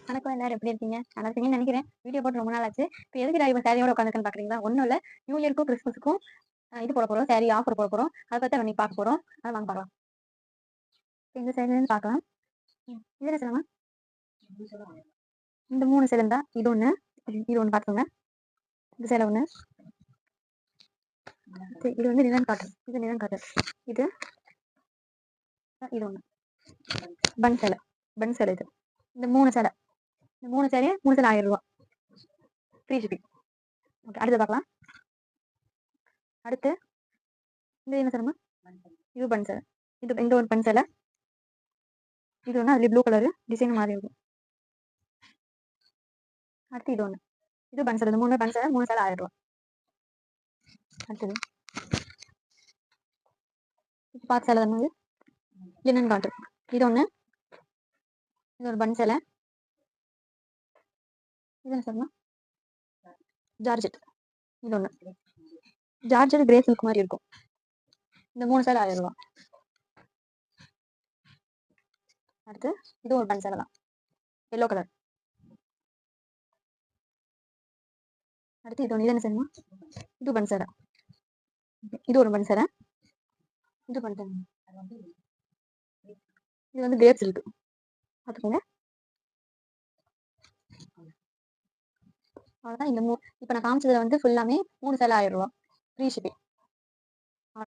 வணக்கம் எல்லாரும் எப்படி இருக்கீங்க? நல்லா இருக்கீங்கன்னு நினைக்கிறேன். வீடியோ போட்டு ரொம்ப நாள் ஆச்சு. இப்ப எதுக்குடா இவ சாரியோட உட்காந்துருக்கேன்னு பாக்குறீங்களா? ஒண்ணும் இல்ல. நியூ இயர்க்கும் கிறிஸ்மஸுக்கும் இது போட போறோம். சாரி ஆஃபர் போட போறோம். அத பத்தி இன்னைக்கு பார்க்க போறோம். அத வாங்க பார்க்கலாம். இந்த சைடுல இருந்து பார்க்கலாம். இது என்ன சொல்லலாம்? இந்த 3 சேலை தான். இது ஒண்ணு பாத்துக்கோங்க. இந்த சேலை ஒண்ணு. இது வந்து லினன் காட்டன். இது லினன் காட்டன். இது இது ஒண்ணு. பன் சேலை. பன் சேலை இது. இந்த 3 சேலை. இந்த 3 சேலை 3 சேலை 1000 ரூபாய். Free shipping. ஓகே, அடுத்து பார்க்கலாம். அடுத்து இது என்ன சேலைமா? இது பன் சேலை. இந்த ஒரு பன் சேலை. இது ஒண்ணு அதுல ப்ளூ கலர் டிசைன் மாதிரி இருக்கும். அடுத்து இது ஒண்ணு. இது பன் சேலை. இந்த 3 பன் சேலை 3 சேலை 1000 ரூபாய். அடுத்தது இது பாத் சேலை தானே, லினன் காட்டன். இது ஒண்ணு. இது ஒரு பன் சேலை. இது என்ன சேலைமா? ஜார்ஜெட். இது ஒண்ணு. ஜார்ஜெட் கிரே சில்க் மாதிரி இருக்கும். இந்த 3 சேலை 1000 ரூபாய். அடுத்து இது ஒரு பன் சேலை தான், எல்லோ கலர். அடுத்து இது ஒண்ணு. இது என்ன சேலைமா? இது பன் சேலை. இது ஒரு பன் சேலை. இது பன் சேலை. இது வந்து கிரேப் சில்க் பார்த்துக்கோங்க. அவ்வளோதான். இந்த இப்ப நான் காமிச்சதுல வந்து ஃபுல்லாமே 3 சேலை 1000 ரூபாய். Free shipping.